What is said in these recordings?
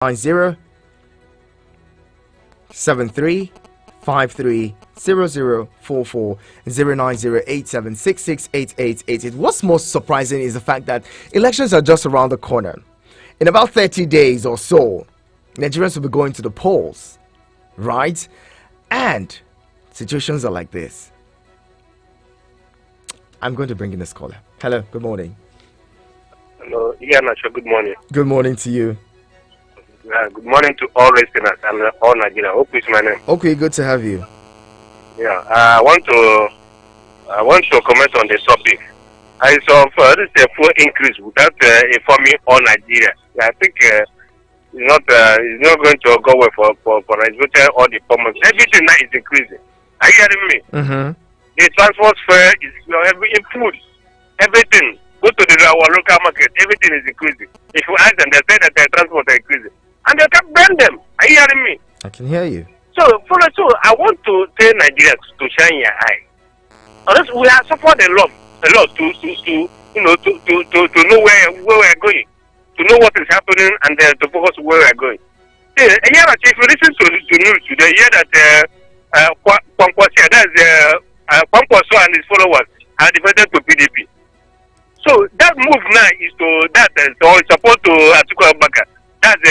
90 73 53 0044 09087668888. What's most surprising is the fact that elections are just around the corner. In about 30 days or so, Nigerians will be going to the polls, right? And situations are like this. I'm going to bring in this caller. Hello, good morning. Hello, yeah, Nacho, good morning. Good morning to you. Good morning to all listeners and all Nigeria. Hope is my name. Okay, good to have you. Yeah, I want to comment on the topic. I saw this is a full increase without informing all Nigeria. I think it's not going to go well for Nigeria or the farmers. Everything now is increasing. Are you hearing me? Mm-hmm. The transport fare is in food, everything. Go to our local market, everything is increasing. If you ask them, they say that their transport is increasing. And they can ban them. Are you hearing me? I can hear you. So I want to tell Nigerians to shine your eye. Unless we have suffered a lot to know where we're going, to know what is happening, and to focus where we're going. If you listen to news today, you hear that Kwankwasia, that's Kwankwaso and his followers are defended to PDP. So that move now is support to Atiku Abubakar. That's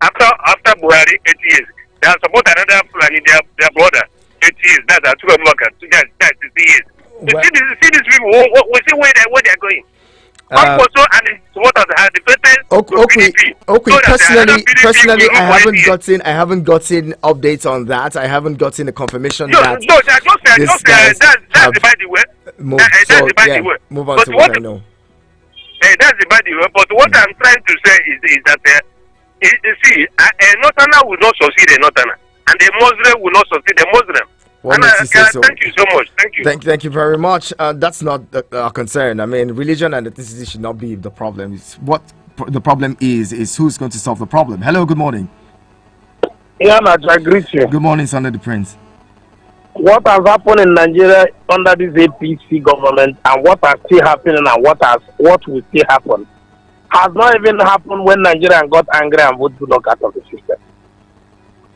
after Buhari 8 years. They are support another Fulani, their brother 8 years. That's Atiku Abubakar. That's 60 years. Well, see these people. We see where they're going. Also, and his supporters have defended PDP. Okay. So Personally, I haven't gotten updates on that. I haven't gotten a confirmation that that's by the way. That's the by the way. Move on to what I know. That's the by the way. But what I'm trying to say is that a Northerner will not succeed a Northerner, and a Muslim will not succeed a Muslim. Thank you so much. Thank you. Thank you very much. That's not our concern. I mean, religion and ethnicity should not be the problem. It's what the problem is who's going to solve the problem. Hello, good morning. Yeah, I greet you. Good morning, Sunday the Prince. What has happened in Nigeria under this APC government and what has still happening and what will still happen has not even happened when Nigerians got angry and voted Goodluck out of the system.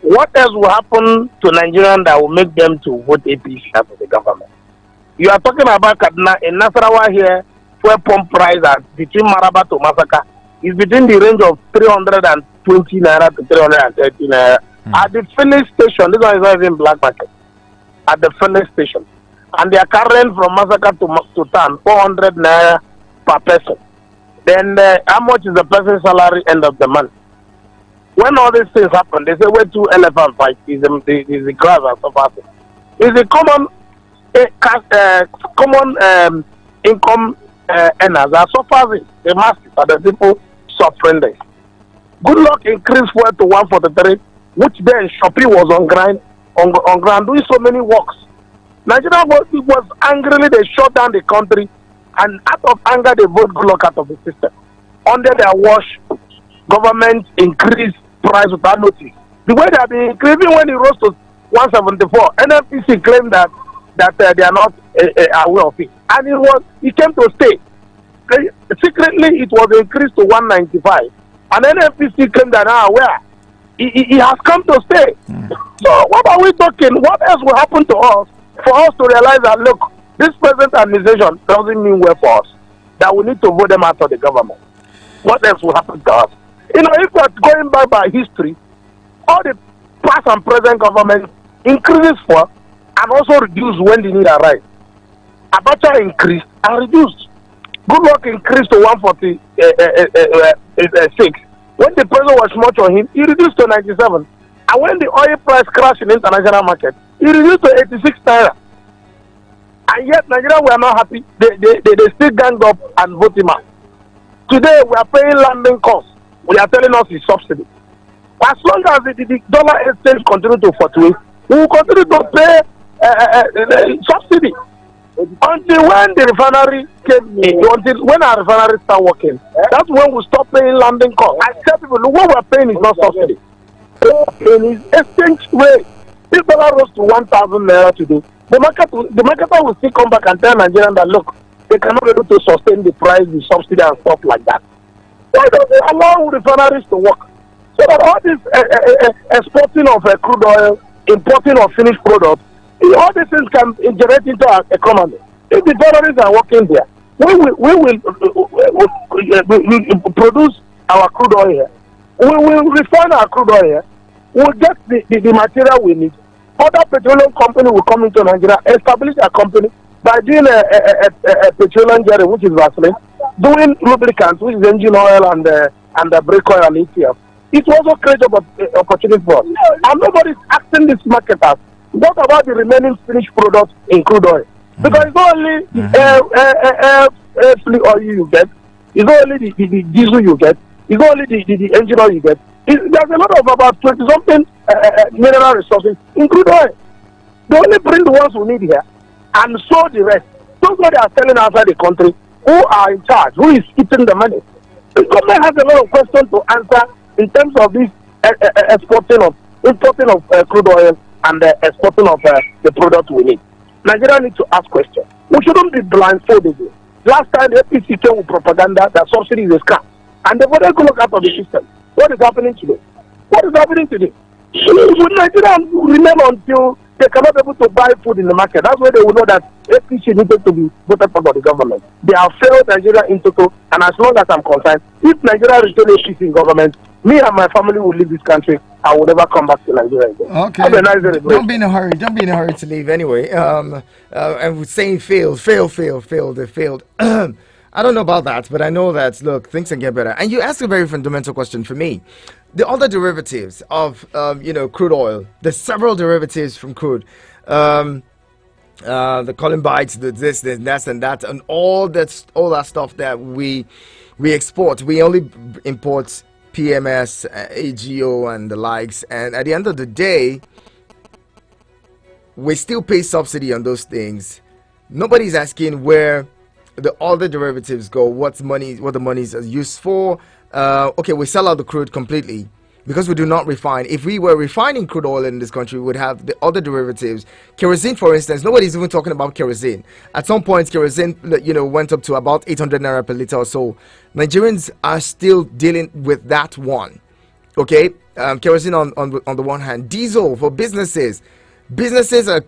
What else will happen to Nigerians that will make them to vote APC out of the government? You are talking about Kaduna. In Nasarawa here, fuel pump price between Maraba to Masaka is between the range of 320 naira to 330 naira. At the filling station, this one is not even black market. At the filling station. And they are carrying from Masaka to town 400 naira per person. Then how much is the person's salary end of the month? When all these things happen, they say where two elephants fight is the grass and so forth. It's a common income earners are suffering. The masses are the people suffering this. Goodluck increased fuel to 143, which then Shopee was on ground doing so many works. Nigeria was angrily, they shut down the country, and out of anger they vote Goodluck out of the system. Under their watch, government increased price without notice. The way they have been increasing when it rose to 174, NFPC claimed that they are not aware of it, and it came to stay. Secretly, it was increased to 195, and NFPC claimed that aware. It has come to stay. So what are we talking? What else will happen to us for us to realize that look, this present administration doesn't mean well for us, that we need to vote them out of the government? What else will happen to us? If we are going by history, all the past and present government increases for and also reduce when the need arise. Abacha increased and reduced. Goodluck increased to 146. When the pressure was much on him, he reduced to 97. And when the oil price crashed in the international market, he reduced to 86 naira. And yet Nigeria were not happy. They still ganged up and voted him out. Today we are paying landing costs. We are telling us it's subsidy. As long as the dollar exchange continues to fluctuate, we will continue to pay subsidy. Until when the refinery when our refinery start working, that's when we stop paying landing costs. I tell people, look, what we are paying is not subsidy. In his exchange rate, if dollar rose to 1,000 naira today, the marketer will still come back and tell Nigerians that look, they cannot be able to sustain the price, the subsidy and stuff like that. Why don't they allow refineries to work? So that all this exporting of crude oil, importing of finished products, all these things can generate into our economy. If the terrorists are working there, we will produce our crude oil here. We will refine our crude oil here. We'll get the material we need. Other petroleum company will come into Nigeria, establish a company by doing a petroleum jelly, which is Vaseline, doing lubricants, which is engine oil and the brake oil and ETF. It will also create opportunity for us. And nobody is asking these marketers not about the remaining finished products in crude oil. Because it's not only the oil you get, it's not only the diesel you get, it's not only the engine oil you get. There's a lot of about 20-something mineral resources in crude oil. They only bring the ones we need here and sow the rest. Those what they are selling outside the country, who are in charge, who is eating the money. The government has a lot of questions to answer in terms of this importing of crude oil and exporting of the products we need. Nigeria needs to ask questions. We shouldn't be blindfolded. Last time the APC came with propaganda that subsidy is a scam, and they wanted to look out of the system. What is happening today? What is happening today? Would Nigeria remain until they cannot be able to buy food in the market? That's why they will know that APC needed to be voted for by the government. They have failed Nigeria in total, and as long as I'm concerned, if Nigeria returns APC in government, me and my family will leave this country. I will never come back to Nigeria again. Okay. Have a nice day. Don't be in a hurry. Don't be in a hurry to leave anyway. And we're saying failed. They failed. I don't know about that, but I know that, look, things can get better. And you asked a very fundamental question for me. The other derivatives of, crude oil, there's several derivatives from crude. The columbites, the this, and that, and all that stuff that we export. We only import PMS, AGO, and the likes. And at the end of the day, we still pay subsidy on those things. Nobody's asking where the other derivatives go, what the money is used for. Okay, we sell out the crude completely because we do not refine. If we were refining crude oil in this country, we would have the other derivatives. Kerosene, for instance, nobody's even talking about kerosene. At some point, kerosene, went up to about 800 naira per liter or so. Nigerians are still dealing with that one. Okay, kerosene on the one hand, diesel for businesses. Businesses are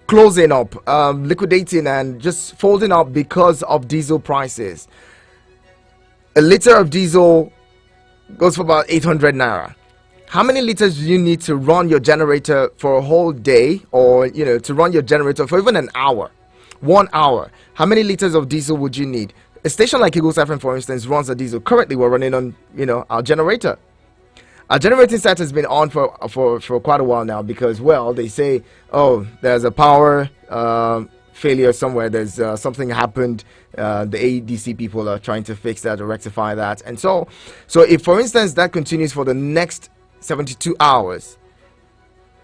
closing up, liquidating, and just folding up because of diesel prices. A liter of diesel goes for about 800 naira. How many liters do you need to run your generator for a whole day, or to run your generator for even an hour, 1 hour? How many liters of diesel would you need? A station like Eagles FM, for instance, runs a diesel. Currently, we're running on our generator. Our generating set has been on for quite a while now because, well, they say, oh, there's a power failure somewhere. There's something happened. The ADC people are trying to fix that or rectify that. And so if, for instance, that continues for the next 72 hours,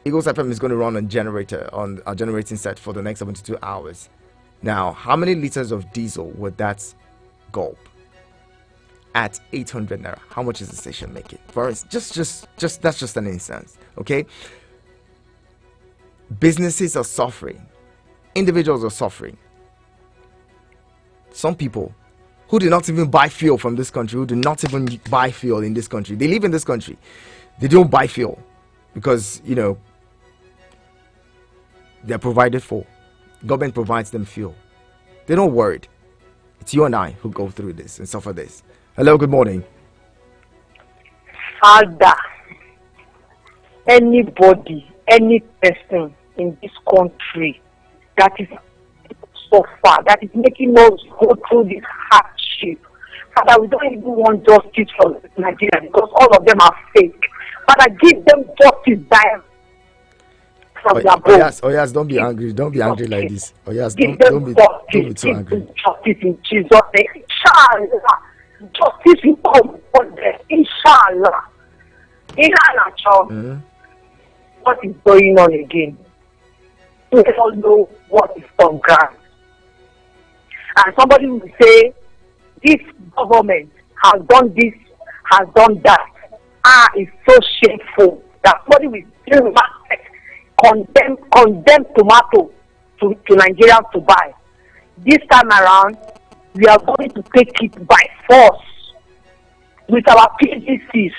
Eagles FM is going to run on our generating set for the next 72 hours. Now, how many liters of diesel would that gulp? At 800 naira, how much is the station making? For us, just that's just an instance, okay? Businesses are suffering, individuals are suffering. Some people who do not even buy fuel from this country, who do not even buy fuel in this country, they live in this country, they don't buy fuel because they're provided for. Government provides them fuel. They're not worried. It's you and I who go through this and suffer this. Hello, good morning. Father, anybody, any person in this country that is so far, that is making us go through this hardship. Father, we don't even want justice from Nigeria because all of them are fake. Father, give them justice by from their bones. Oh yes, don't be angry. Don't be angry like this. Oh yes, don't be too angry. Justice in Jesus' name. Inshallah. Justice will come on them. Inshallah. What is going on again? We all know what is on ground. And somebody will say, this government has done this, has done that. It's so shameful that somebody will still condemn tomato to Nigerians to buy. This time around, we are going to take it by force with our PGCs.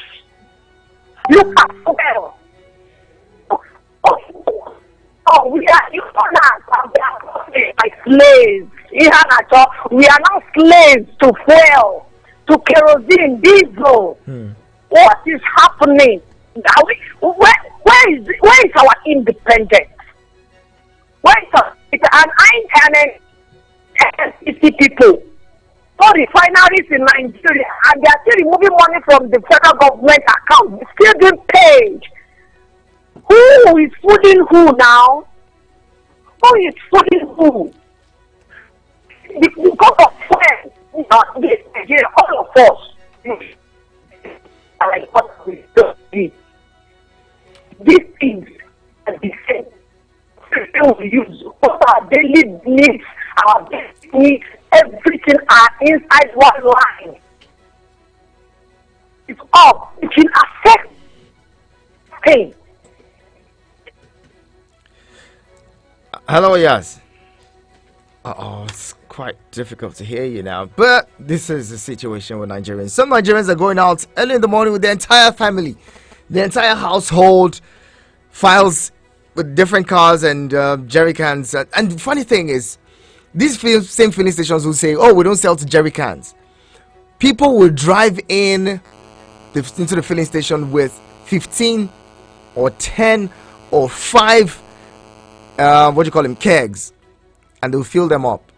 Look at well. Oh, we are like slaves. We are now slaves to fuel, to kerosene, diesel. What is happening? Where is our independence? Where is our NCC people? For refineries in Nigeria, and they are still removing money from the federal government account. It's still being paid. Who is fooling who now? Who is fooling who? Because of friends, not this Nigeria, all of us. Like what we do. These things are the same. We use what our daily needs, our basic needs, everything are inside one line. It's up. It will affect pain. Hello, yes. It's quite difficult to hear you now. But this is the situation with Nigerians. Some Nigerians are going out early in the morning with their entire family, the entire household, files with different cars and jerry cans. And the funny thing is, these same filling stations will say, "Oh, we don't sell to jerry cans." People will drive into the filling station with 15 or 10 or 5 kegs, and they'll fill them up.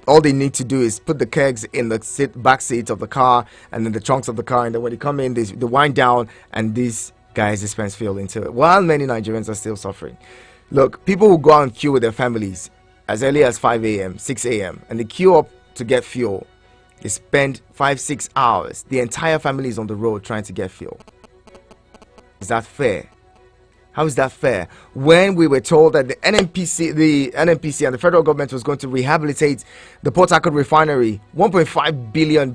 All they need to do is put the kegs in the back seat of the car and then the trunks of the car, and then when they come in, they wind down and these guys dispense fuel into it, while many Nigerians are still suffering. Look, people will go out and queue with their families as early as 5 a.m., 6 a.m., and they queue up to get fuel. They spend 5-6 hours. The entire family is on the road trying to get fuel. Is that fair? How is that fair? When we were told that the NNPC and the federal government was going to rehabilitate the Port Harcourt refinery, $1.5 billion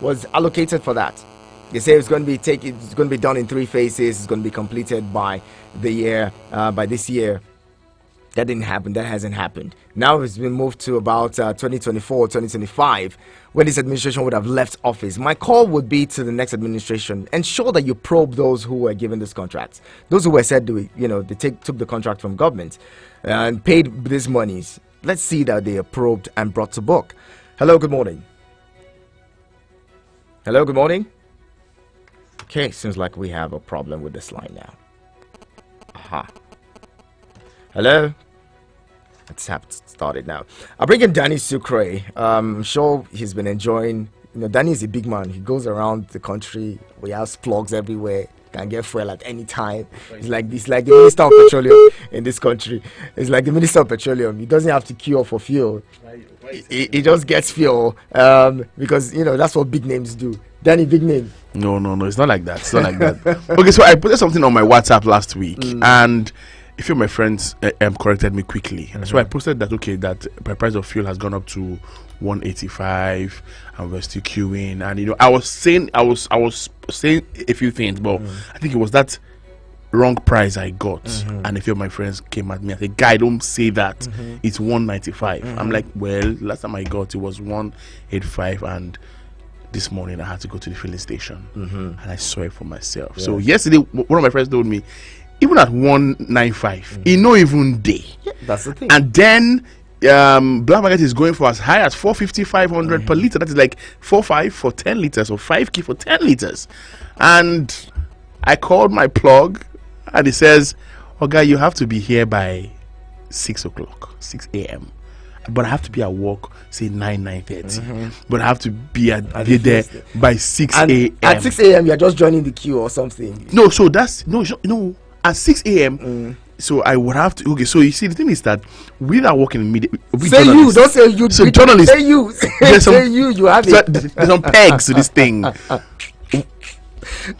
was allocated for that. They say it's going to be done in 3 phases. It's going to be completed by this year. That didn't happen. That hasn't happened. Now it's been moved to about 2024, 2025, when this administration would have left office. My call would be to the next administration: ensure that you probe those who were given this contract, those who were said to, took the contract from government and paid these monies. Let's see that they are probed and brought to book. Hello, good morning. Hello, good morning. Okay, seems like we have a problem with this line now. Aha. Hello. Let's have it started now. I'll bring in Danny Sucre. I'm sure he's been enjoying. Danny is a big man. He goes around the country. We have plugs everywhere. Can get fuel at any time. It's like the Minister of Petroleum in this country. It's like the Minister of Petroleum. He doesn't have to queue up for fuel. He just gets fuel because that's what big names do. Danny, big name. No, it's not like that. It's not like that. Okay, so I put something on my WhatsApp last week, and a few of my friends corrected me quickly. So I posted that that the price of fuel has gone up to 185, and we're still queuing. And I was saying a few things, but I think it was that wrong price I got, and a few of my friends came at me and said, "Guy, don't say that. It's 195." I'm like, well, last time I got it was 185, and this morning I had to go to the filling station, and I saw it for myself. So yesterday, one of my friends told me, even at 195, it no even day. That's the thing. And then black market is going for as high as 450, 500 per liter. That is like 4.5 for 10 liters or 5k for 10 liters. And I called my plug, and it says, "Oh, guy, you have to be here by 6 a.m. But I have to be at work, say 9:30. But I have to be there by 6 a.m. At 6 a.m., you're just joining the queue or something. No, so that's no. At 6 a.m. So I would have to. Okay, so you see, the thing is that we are working in media. Say you, don't say you. So journalists. Say you. Say you. You have so it. There's some pegs to this thing.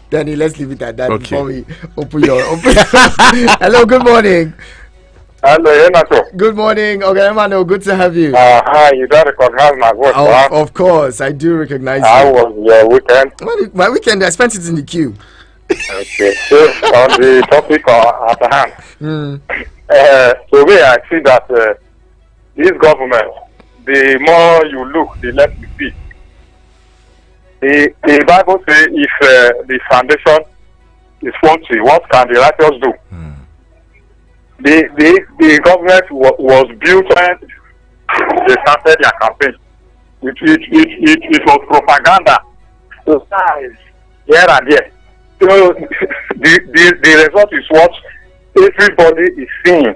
Danny, let's leave it at that before we open your. Hello, good morning. Hello, Renato. Good morning. Okay, Emmanuel, good to have you. Hi, you don't recognize my voice, Of course, I do recognize you. How was your weekend? My weekend, I spent it in the queue. Okay, so on the topic at hand, the way I see that this government, the more you look, the less you see. The Bible says if the foundation is faulty, what can the righteous do? The government was built when they started their campaign. It was propaganda. So here and there. So the result is what everybody is seeing.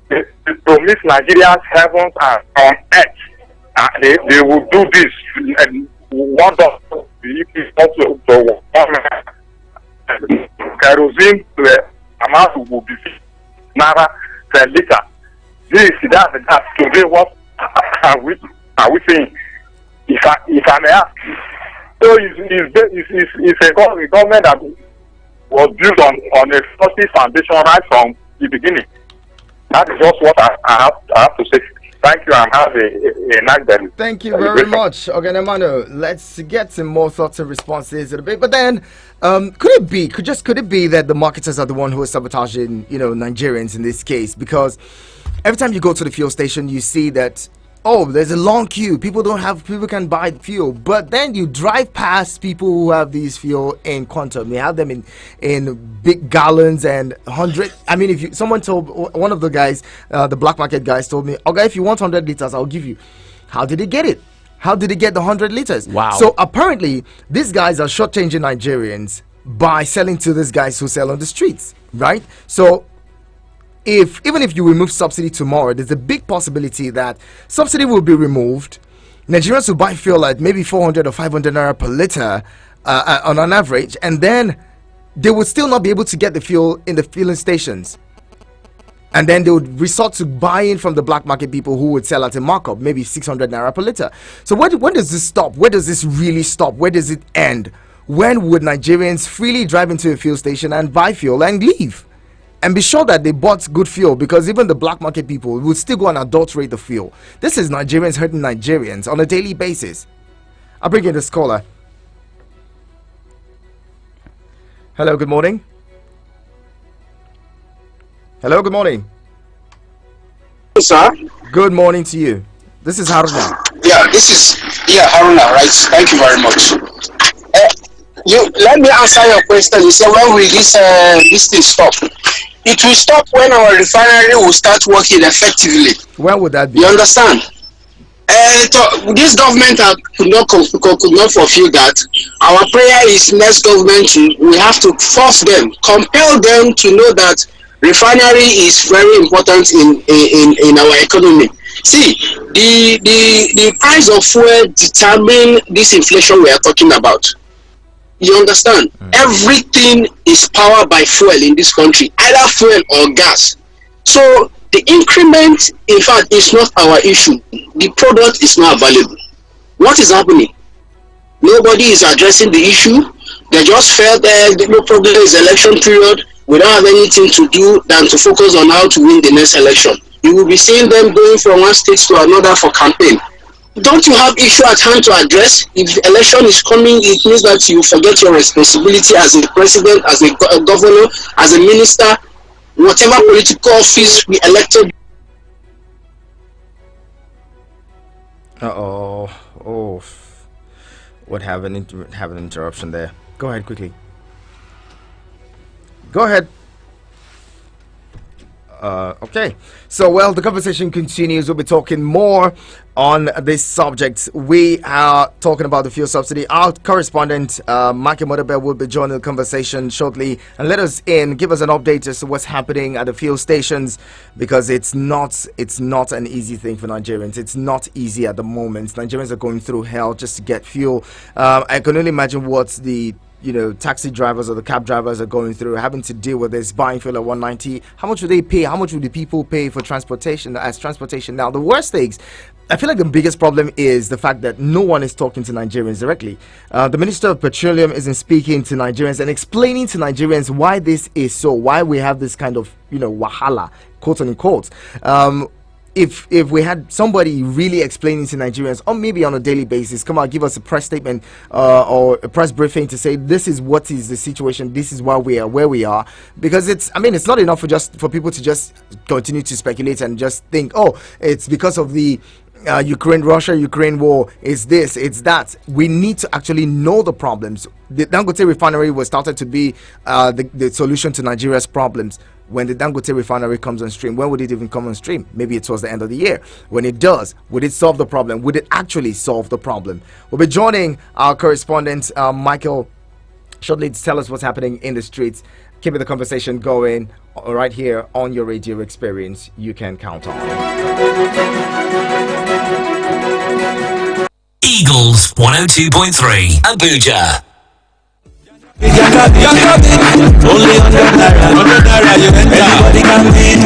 They promise Nigerians heavens and on earth. They will do this. And one of the kerosene amount will be naira per liter. This that today what are we saying? If I may ask, so it's a government that was built on a faulty foundation right from the beginning. That is just what I have to say. Thank you, and have a nice day. Thank you very much, Ogenemano. Let's get some more thoughts and responses in a bit. But then, could it be that the marketers are the one who are sabotaging, Nigerians in this case? Because every time you go to the fuel station, you see that, oh, there's a long queue. People can buy fuel. But then you drive past people who have these fuel in quantum. They have them in big gallons and 100. I mean, someone told, one of the guys, the black market guys told me, okay, if you want 100 liters, I'll give you. How did he get it? How did he get the 100 liters? Wow. So apparently, these guys are shortchanging Nigerians by selling to these guys who sell on the streets, right? So even if you remove subsidy tomorrow, there's a big possibility that subsidy will be removed. Nigerians will buy fuel at maybe 400 or 500 naira per liter on an average, and then they would still not be able to get the fuel in the filling stations. And then they would resort to buying from the black market people who would sell at a markup, maybe 600 naira per liter. So when does this stop? Where does this really stop? Where does it end? When would Nigerians freely drive into a fuel station and buy fuel and leave? And be sure that they bought good fuel, because even the black market people would still go and adulterate the fuel. This is Nigerians hurting Nigerians on a daily basis. I'll bring in this caller. Hello, good morning. Hello, good morning. Sir? Good morning to you. This is Haruna. Haruna, right? Thank you very much. Let me answer your question. You said, when will this thing stop? It will stop when our refinery will start working effectively. When would that be? You understand? This government could not fulfill that. Our prayer is next government, we have to force them, compel them to know that refinery is very important in our economy. See, the price of fuel determine this inflation we are talking about. You understand? Everything is powered by fuel in this country, either fuel or gas. So the increment, in fact, is not our issue. The product is not available. What is happening? Nobody is addressing the issue. They just felt that no problem is election period. We don't have anything to do than to focus on how to win the next election. You will be seeing them going from one state to another for campaign. Don't you have issue at hand to address? If the election is coming, it means that you forget your responsibility as a president, as a governor, as a minister, whatever political office we elected. What have an interruption there. Go ahead quickly. Go ahead. Okay, so the conversation continues. We'll be talking more on this subject. We are talking about the fuel subsidy. Our correspondent Maki Modebel will be joining the conversation shortly and let us give us an update as to what's happening at the fuel stations, because it's not an easy thing for Nigerians. It's not easy at the moment. Nigerians are going through hell just to get fuel. I can only imagine what the taxi drivers or the cab drivers are going through, having to deal with this, buying fuel at 190. How much would they pay? How much would the people pay for transportation as transportation? Now, the worst things, I feel like the biggest problem is the fact that no one is talking to Nigerians directly. The Minister of Petroleum isn't speaking to Nigerians and explaining to Nigerians why this is so, why we have this kind of, wahala, quote unquote. If we had somebody really explaining to Nigerians, or maybe on a daily basis, come out, give us a press statement or a press briefing to say this is what is the situation, this is why we are where we are, because it's not enough for people to just continue to speculate and just think, oh, it's because of the Ukraine war, is this, it's that. We need to actually know the problems. The Dangote refinery was started to be the solution to Nigeria's problems. When the Dangote refinery comes on stream, when would it even come on stream? Maybe it was the end of the year. When it does, would it solve the problem? Would it actually solve the problem? We'll be joining our correspondent, Michael, shortly to tell us what's happening in the streets. Keeping the conversation going right here on your radio experience you can count on. Eagles 102.3 Abuja. Only $100 you enter. Everybody can win.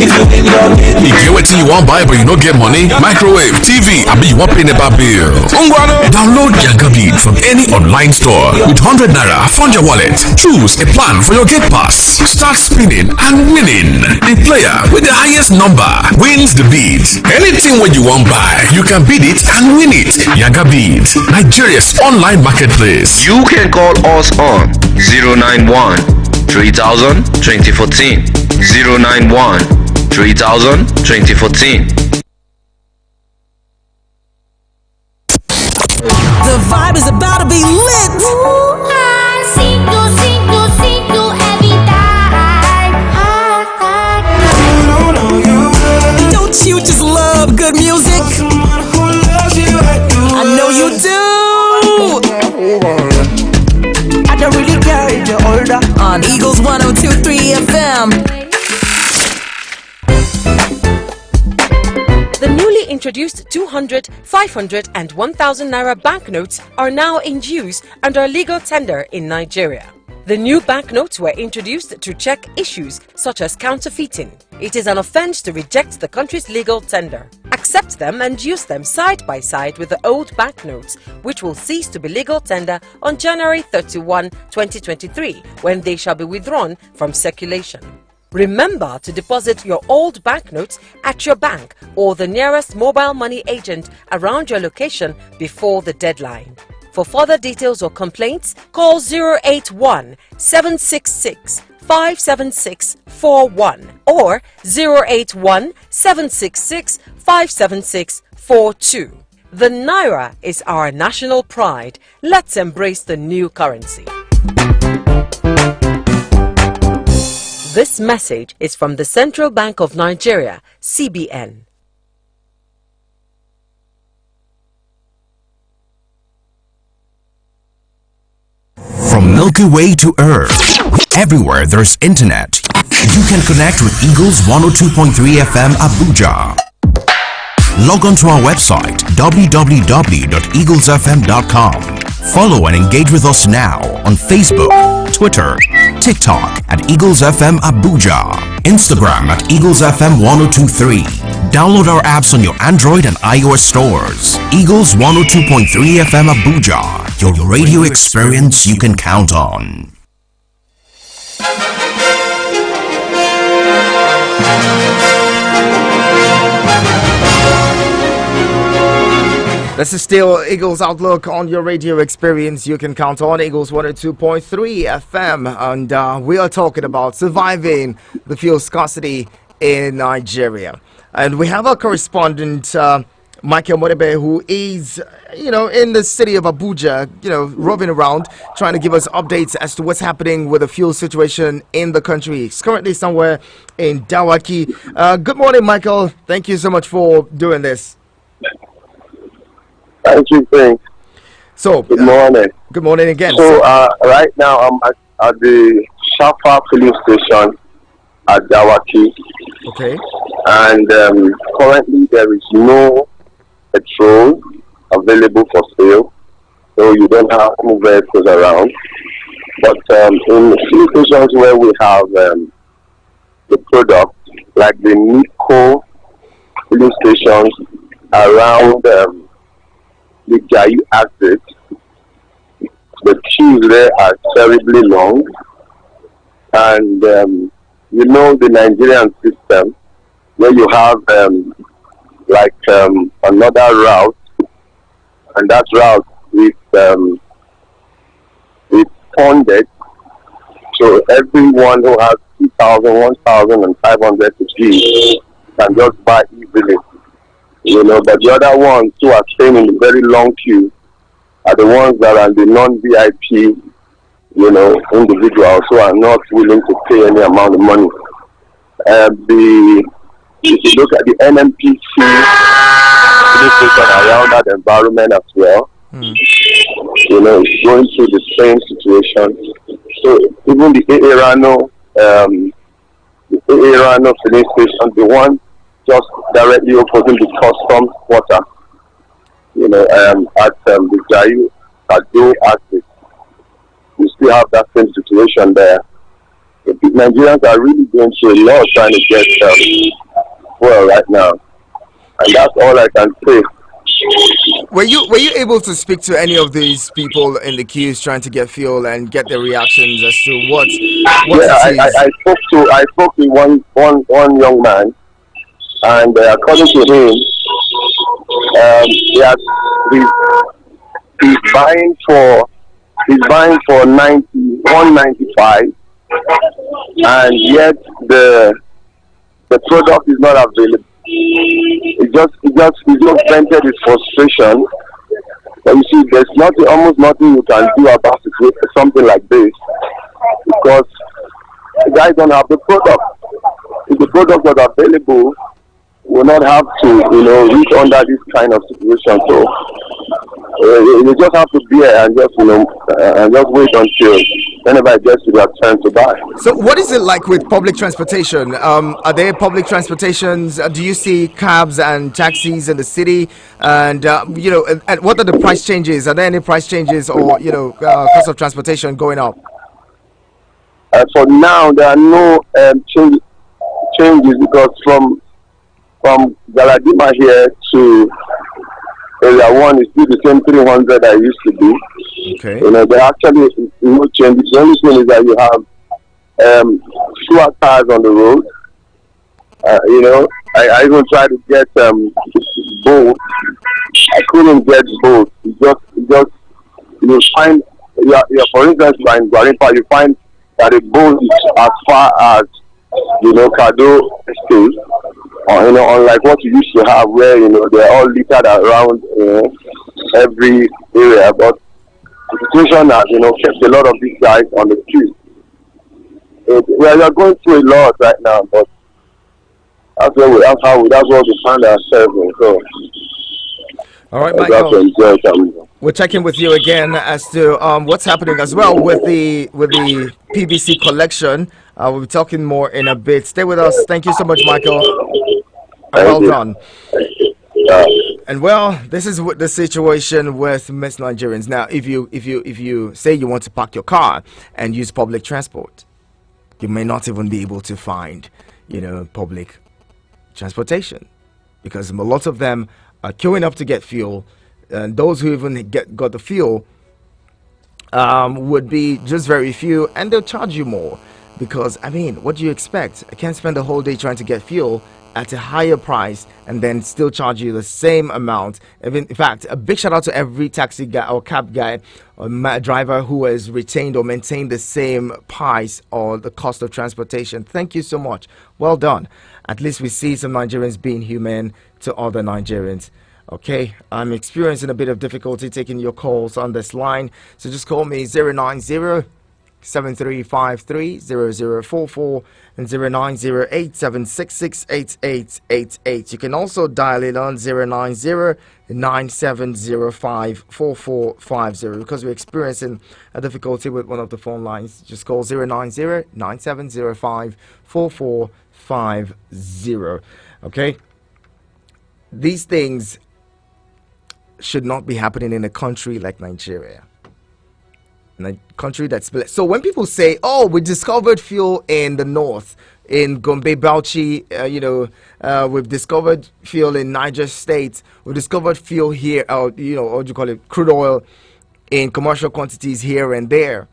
If you win your bid. You get what you want buy, but you don't get money. Microwave, TV, I mean you want pay never bill. Download Yankabeat from any online store. With 100 naira, fund your wallet. Choose a plan for your gate pass. Start spinning and winning. The player with the highest number wins the bid. Anything when you want buy, you can bid it and win it. Yankabeat, Nigeria's online marketplace. You can call us on 091 3000 2014 091 3000 2014. The vibe is about to be lit. Don't you just love good music? I know you do. I don't really care if you're older. On Eagles 102.3 FM. The newly introduced 200, 500 and 1,000 naira banknotes are now in use under legal tender in Nigeria. The new banknotes were introduced to check issues such as counterfeiting. It is an offense to reject the country's legal tender, accept them and use them side by side with the old banknotes, which will cease to be legal tender on January 31, 2023, when they shall be withdrawn from circulation. Remember to deposit your old banknotes at your bank or the nearest mobile money agent around your location before the deadline. For further details or complaints, call 081 766 57641 or 081 766 57642. The Naira is our national pride. Let's embrace the new currency. This message is from the Central Bank of Nigeria, CBN. From Milky Way to Earth, everywhere there's internet, you can connect with Eagles 102.3 FM Abuja. Log on to our website www.eaglesfm.com. Follow and engage with us now on Facebook, Twitter, TikTok at Eagles FM Abuja, Instagram at Eagles FM 1023. Download our apps on your Android and iOS stores. Eagles 102.3 FM Abuja, your radio experience you can count on. This is still Eagles Outlook on your radio experience you can count on. Eagles 102.3 FM, and we are talking about surviving the fuel scarcity in Nigeria. And we have our correspondent, Michael Morebe, who is, in the city of Abuja, roving around, trying to give us updates as to what's happening with the fuel situation in the country. He's currently somewhere in Dawaki. Good morning, Michael. Thank you so much for doing this. Thank you, Frank. So, good morning. Good morning again. So, right now I'm at the Shafa filling station at Dawaki. Okay. And currently there is no petrol available for sale, so you don't have any vehicles around. But in the few stations where we have the product, like the Nico filling stations around the Jayu axis, the queues there are terribly long, and the Nigerian system where you have another route, and that route is funded, so everyone who has 2,000, 1,500 to give can just buy easily. But the other ones who are staying in the very long queue are the ones that are the non-VIP, individuals who are not willing to pay any amount of money. If you look at the NMPC around that environment as well, it's going through the same situation. So even the Arano filling station, the one just directly opposite the customs quarter, at the Jayu Kado axis, we still have that same situation there. The Nigerians are really going through a lot trying to get fuel right now, and that's all I can say. Were you able to speak to any of these people in the queues trying to get fuel and get their reactions as to what Yeah, it is? I spoke to one young man, and according to him, he's buying for 195, and yet the product is not available. He just vented his frustration. But you see, there's almost nothing you can do about it with something like this, because the guys don't have the product. If the product was available, will not have to, reach under this kind of situation. So you just have to bear and just, and just wait until whenever it gets to their turn to buy. So what is it like with public transportation? Are there public transportations? Do you see cabs and taxis in the city? And and what are the price changes? Are there any price changes or cost of transportation going up? For now, there are no changes, because from Galadima here to Area 1 is still the same 300 I used to be. Okay. There actually is no changes. The only thing is that you have fewer cars on the road. I even tried to get both. I couldn't get both. You find, for instance, in Guarimpa, you find that a boat is as far as Kado Estate, unlike what you used to have, where they're all littered around every area. But the situation has kept a lot of these guys on the street. We are going through a lot right now, but that's what we find ourselves in. So, all right, Michael. We're checking with you again as to what's happening as well with the PVC collection. We'll be talking more in a bit. Stay with us. Thank you so much, Michael. Well done. And well, this is what the situation with most Nigerians. Now, if you say you want to park your car and use public transport, you may not even be able to find public transportation, because a lot of them are queuing up to get fuel, and those who even got the fuel would be just very few, and they'll charge you more, because what do you expect? I can't spend the whole day trying to get fuel at a higher price and then still charge you the same amount. In fact, a big shout out to every taxi guy or cab guy or driver who has retained or maintained the same price or the cost of transportation. Thank you so much. Well done. At least we see some Nigerians being humane to other Nigerians. Okay, I'm experiencing a bit of difficulty taking your calls on this line, so just call me 090-7353-0044 and 090-8766-8888. You can also dial in on 090-9705-4450. Because we're experiencing a difficulty with one of the phone lines, just call 090-9705-4450. Okay, these things should not be happening in a country like Nigeria. In a country that's blessed. So when people say, "Oh, we discovered fuel in the north, in Gombe, Bauchi, we've discovered fuel in Niger State, we discovered fuel here, what do you call it, crude oil in commercial quantities here and there,"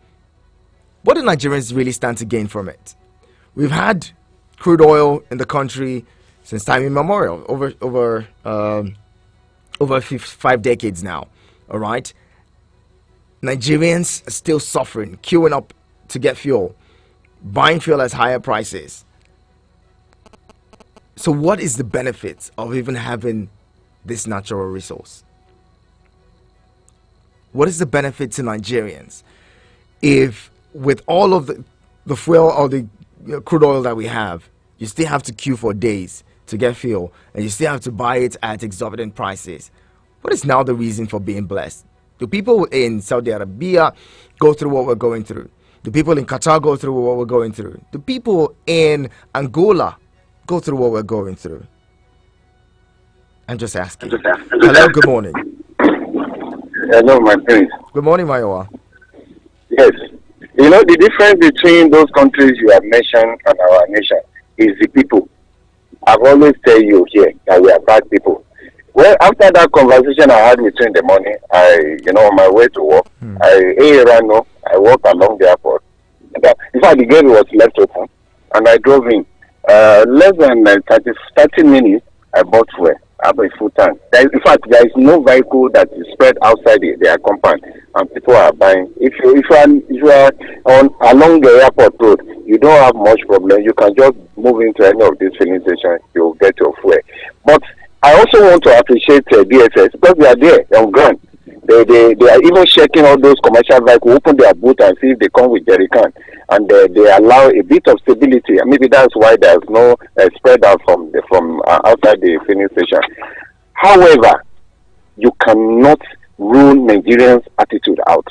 what do Nigerians really stand to gain from it? We've had crude oil in the country since time immemorial, over 5 decades now. All right. Nigerians are still suffering, queuing up to get fuel, buying fuel at higher prices. So what is the benefit of even having this natural resource? What is the benefit to Nigerians if with all of the fuel or the crude oil that we have, you still have to queue for days to get fuel and you still have to buy it at exorbitant prices? What is now the reason for being blessed? Do people in Saudi Arabia go through what we're going through? Do people in Qatar go through what we're going through? Do people in Angola go through what we're going through? I'm just asking. Hello, good morning. Hello, my friend. Good morning, Mayowa. Yes. You know, the difference between those countries you have mentioned and our nation is the people. I've always tell you here that we are bad people. Well, after that conversation I had with you in the morning, on my way to work, I walked along the airport. In fact, the gate was left open, and I drove in. Less than 30 minutes, I bought fuel. I have a full tank. In fact, there is no vehicle that is spread outside their compound, and people are buying. If you are along the airport road, you don't have much problem. You can just move into any of these filling stations. You'll get your fuel. But I also want to appreciate DSS because they are there on ground. They are even checking all those commercial vehicles, open their boot and see if they come with jerry can, and they allow a bit of stability. And maybe that's why there's no spread out from outside the filling station. However, you cannot rule Nigerians' attitude out.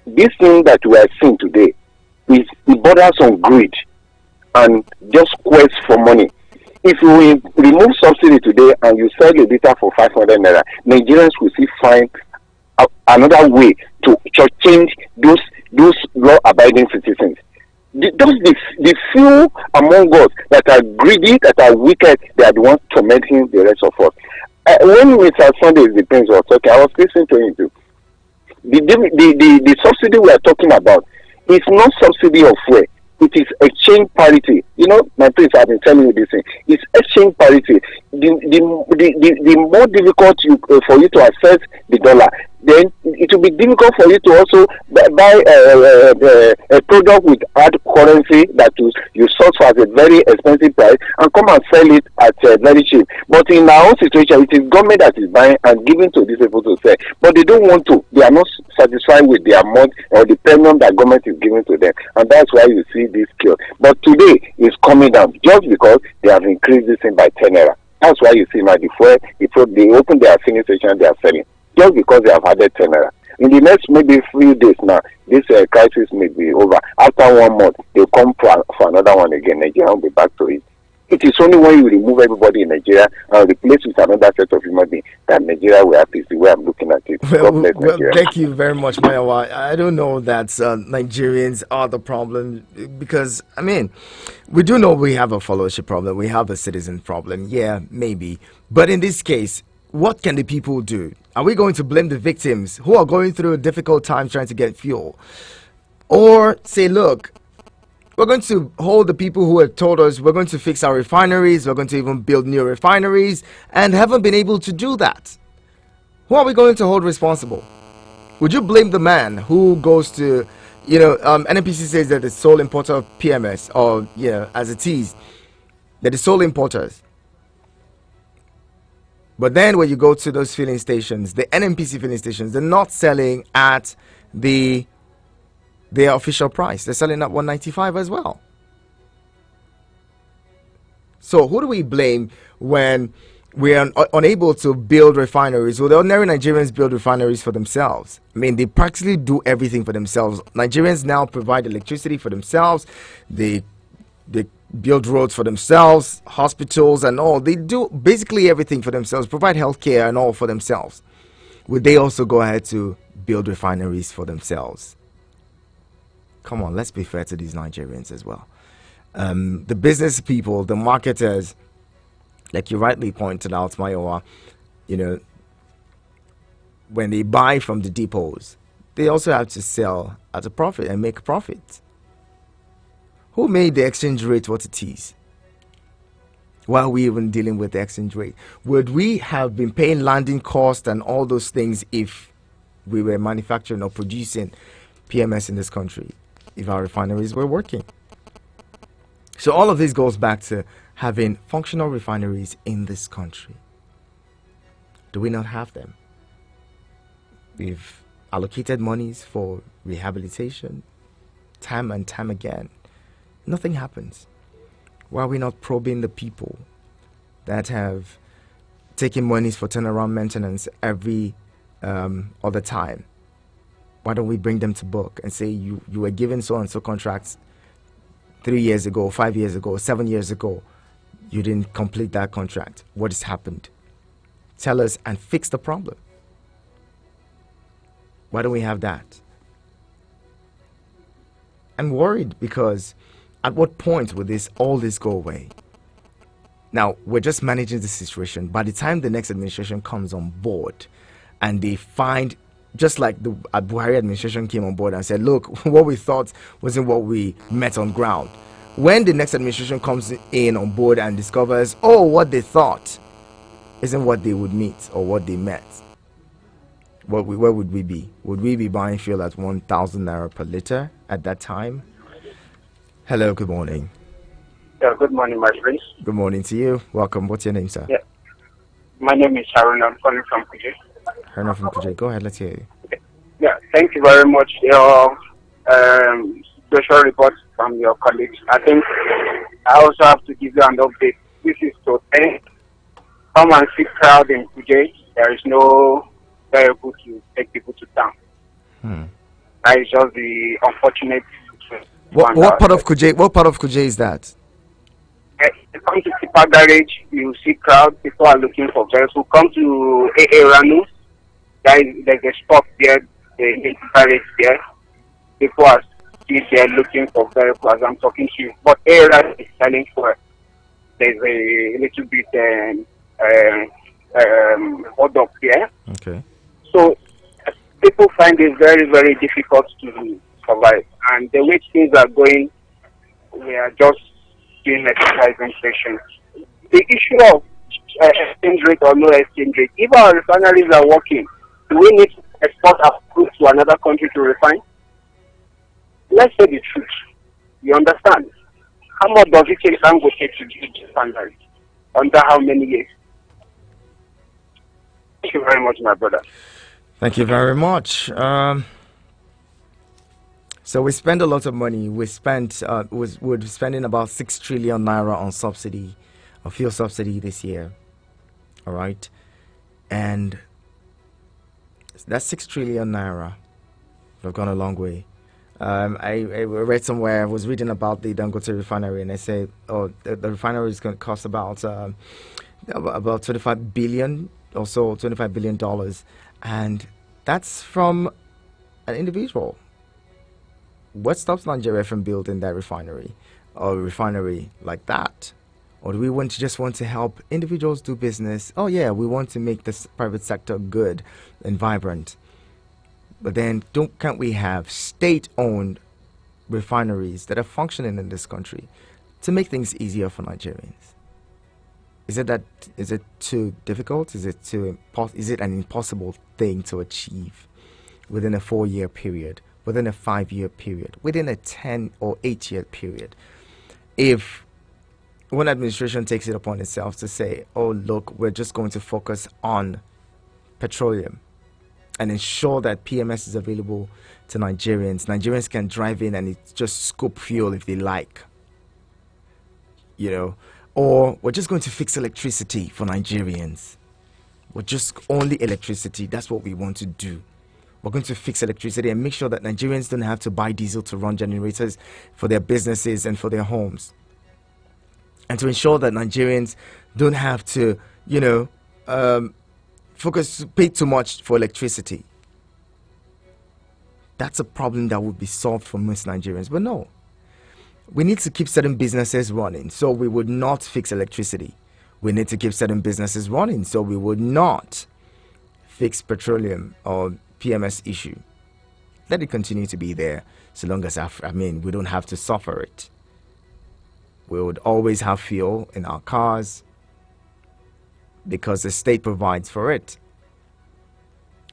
This thing that we are seeing today it borders on greed and just quest for money. If you remove subsidy today and you sell a liter for 500 naira, Nigerians will still find another way to change those law-abiding citizens. The few among us that are greedy, that are wicked, they are the ones tormenting the rest of us. When Mr. Sunday, the Prince, was talking, I was listening to him too. The subsidy we are talking about is not subsidy of fuel. It is exchange parity. You know, my prince, I've been telling you this thing. It's exchange parity. The more difficult for you to access the dollar, then it will be difficult for you to also buy a product with hard currency that you source for at a very expensive price and come and sell it at very cheap. But in our own situation, it is government that is buying and giving to these people to sell. But they don't want to. They are not satisfied with the amount or the premium that government is giving to them. And that's why you see this kill. But today, it's coming down just because they have increased this thing by 10 naira. That's why you see now they open their filling station, they are selling. Just because they have added 10 naira. In the next maybe few days now, this crisis may be over. After 1 month, they'll come for another one again. Nigeria will be back to it. It is only when you remove everybody in Nigeria and replace with another set of human beings that Nigeria will have peace, the way I'm looking at it. Well, thank you very much, Mayowa. I don't know that Nigerians are the problem because, I mean, we do know we have a followership problem. We have a citizen problem. Yeah, maybe. But in this case, what can the people do? Are we going to blame the victims who are going through a difficult time trying to get fuel? Or say, look, we're going to hold the people who have told us we're going to fix our refineries, we're going to even build new refineries, and haven't been able to do that? Who are we going to hold responsible? Would you blame the man who goes to, NNPC says that the sole importer of PMS, or, as it is, they're the sole importers. But then when you go to those filling stations, the NNPC filling stations, they're not selling at their official price. They're selling at 195 as well. So who do we blame when we are unable to build refineries? Well, the ordinary Nigerians build refineries for themselves. I mean, they practically do everything for themselves. Nigerians now provide electricity for themselves. They build roads for themselves, hospitals and all. They do basically everything for themselves, provide healthcare and all for themselves. Would they also go ahead to build refineries for themselves? Come on, let's be fair to these Nigerians as well. The business people, the marketers, like you rightly pointed out, Mayowa, when they buy from the depots, they also have to sell at a profit and make profit. Who made the exchange rate what it is? Why are we even dealing with the exchange rate? Would we have been paying landing costs and all those things if we were manufacturing or producing PMS in this country, if our refineries were working? So all of this goes back to having functional refineries in this country. Do we not have them? We've allocated monies for rehabilitation time and time again. Nothing happens. Why are we not probing the people that have taken monies for turnaround maintenance every other time? Why don't we bring them to book and say you were given so and so contracts 3 years ago, 5 years ago, 7 years ago? You didn't complete that contract. What has happened? Tell us and fix the problem. Why don't we have that? I'm worried because at what point will all this go away? Now, we're just managing the situation. By the time the next administration comes on board and they find, just like the Buhari administration came on board and said, look, what we thought wasn't what we met on ground. When the next administration comes in on board and discovers, oh, what they thought isn't what they would meet or what they met, where would we be? Would we be buying fuel at 1,000 naira per liter at that time? Hello, good morning. Yeah, good morning, my friends. Good morning to you. Welcome. What's your name, sir? Yeah, my name is Sharon. I'm calling from Kuje. Haruna from Kuje. Go ahead, let's hear you. Yeah, thank you very much. Your special report from your colleagues. I think I also have to give you an update. This is to come and see crowd in Kuje. There is no vehicle to take people to town. That is just the unfortunate. What part of Kuje is that? You come to Tipa Garage, you see crowd. People are looking for vehicles. Come to AA Ranu. There's a spot there. The garage there. People are still there looking for vehicles as I'm talking to you. But AA Ranu is selling for. There's a little bit hold up there. Okay. So people find it very, very difficult to survive. And the way things are going, we are just doing exercising sessions. The issue of exchange rate or no exchange rate, if our refineries are working, do we need to export our crude to another country to refine? Let's say the truth. You understand? How much does it take Dangote to do the refinery? Under how many years? Thank you very much, my brother. Thank you very much. So we spend a lot of money. We're spending about 6 trillion naira on subsidy, on fuel subsidy this year. All right, and that's 6 trillion naira. We've gone a long way. I read somewhere, I was reading about the Dangote refinery, and they say, oh, the refinery is going to cost about 25 billion or so, $25 billion, and that's from an individual. What stops Nigeria from building that refinery or a refinery like that? Or do we just want to help individuals do business? Oh yeah, we want to make this private sector good and vibrant. But then can't we have state-owned refineries that are functioning in this country to make things easier for Nigerians? Is it too difficult? Is it an impossible thing to achieve within a 4-year period? Within a 5-year period, within a 10 or 8-year period? If one administration takes it upon itself to say, oh, look, we're just going to focus on petroleum and ensure that PMS is available to Nigerians can drive in and it's just scoop fuel if they like, or we're just going to fix electricity for Nigerians. We're just only electricity. That's what we want to do. We're going to fix electricity and make sure that Nigerians don't have to buy diesel to run generators for their businesses and for their homes. And to ensure that Nigerians don't have to, pay too much for electricity. That's a problem that would be solved for most Nigerians. But no, we need to keep certain businesses running, so we would not fix electricity. We need to keep certain businesses running, so we would not fix petroleum or PMS issue. Let it continue to be there so long as we don't have to suffer it. We would always have fuel in our cars because the state provides for it.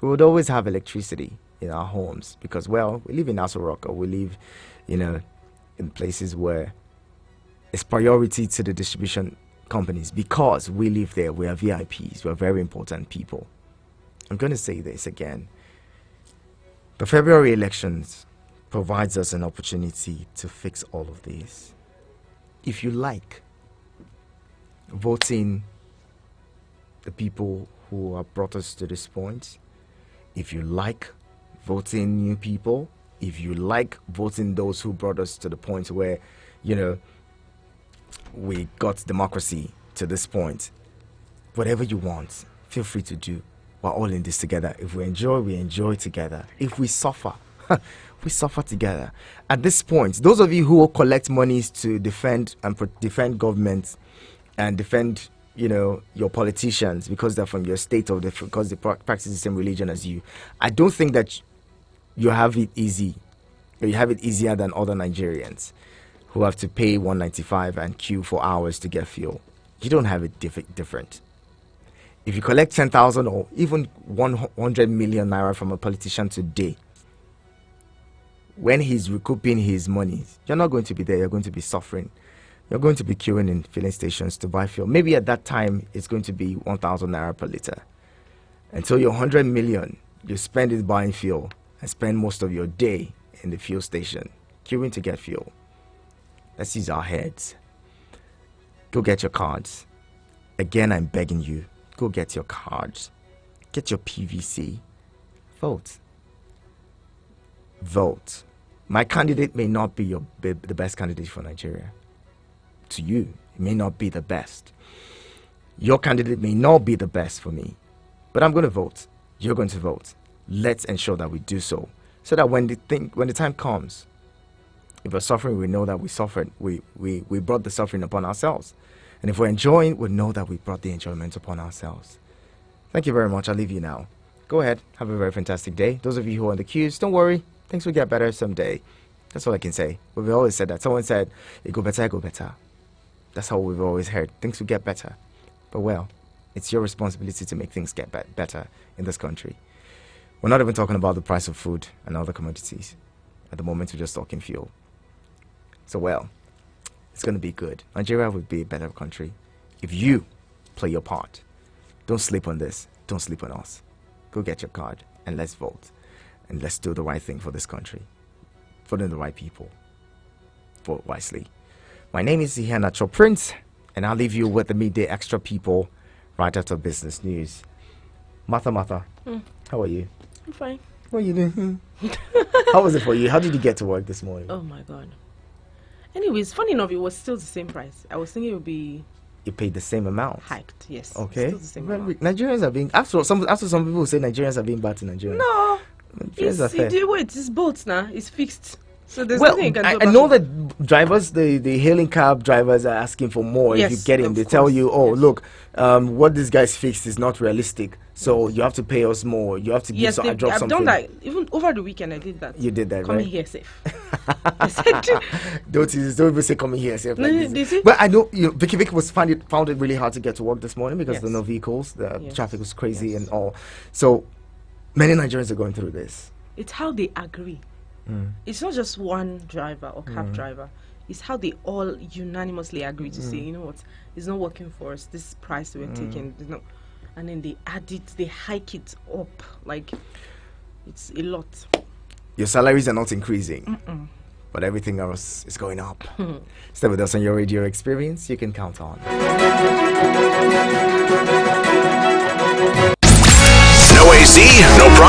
We would always have electricity in our homes because, well, we live in Aso Rock, or we live, in places where it's priority to the distribution companies because we live there. We are VIPs. We're very important people. I'm going to say this again. The February elections provides us an opportunity to fix all of this. If you like, voting the people who have brought us to this point, if you like voting new people, if you like voting those who brought us to the point where, we got democracy to this point, whatever you want, feel free to do. We're all in this together. If we enjoy together. If we suffer, we suffer together. At this point, those of you who will collect monies to defend defend government and defend, your politicians because they're from your state or because they practice the same religion as you, I don't think that you have it easy. Or you have it easier than other Nigerians who have to pay 195 and queue for hours to get fuel. You don't have it different. If you collect 10,000 or even 100 million naira from a politician today, when he's recouping his money, you're not going to be there. You're going to be suffering. You're going to be queuing in filling stations to buy fuel. Maybe at that time, it's going to be 1,000 naira per liter. Until your 100 million, you spend it buying fuel and spend most of your day in the fuel station, queuing to get fuel. Let's use our heads. Go get your cards. Again, I'm begging you, go get your cards. Get your PVC. Vote. Vote. My candidate may not be the best candidate for Nigeria. To you, it may not be the best. Your candidate may not be the best for me. But I'm going to vote. You're going to vote. Let's ensure that we do so. So that when the time comes, if we're suffering, we know that we suffered. We brought the suffering upon ourselves. And if we're enjoying, we know that we brought the enjoyment upon ourselves. Thank you very much. I'll leave you now. Go ahead. Have a very fantastic day. Those of you who are on the queues, don't worry. Things will get better someday. That's all I can say. We've always said that. Someone said, it go better, go better. That's how we've always heard. Things will get better. But well, it's your responsibility to make things get better in this country. We're not even talking about the price of food and other commodities. At the moment, we're just talking fuel. So, well, it's going to be good. Nigeria would be a better country if you play your part. Don't sleep on this. Don't sleep on us. Go get your card and let's vote. And let's do the right thing for this country. Vote in the right people. Vote wisely. My name is Ihanacho Prince, and I'll leave you with the Midday Extra people right after business news. Martha, how are you? I'm fine. What are you doing? How was it for you? How did you get to work this morning? Oh my God. Anyways, funny enough, it was still the same price. I was thinking it would be... You paid the same amount? Hiked, yes. Okay. Still the same amount. Nigerians are being... After some people say Nigerians are being bad to Nigerians. No. It's both now. It's fixed. So there's nothing you can do about I know that drivers, the hailing cab drivers are asking for more. Yes, if you get in, they tell you, look, what this guy's fixed is not realistic. So you have to pay us more. You have to give drop something. I've done that. Even over the weekend, I did that. You did that, Coming right? here safe. Don't even say coming here safe. But I know, Vicky found it really hard to get to work this morning because there were no vehicles. The traffic was crazy and all. So many Nigerians are going through this. It's how they agree. It's not just one driver or cab driver. It's how they all unanimously agree to say, you know what, it's not working for us. This price we're taking, and then they add it, they hike it up. Like, it's a lot. Your salaries are not increasing, but everything else is going up. Stay with us on your radio experience. You can count on. No AC, no problem.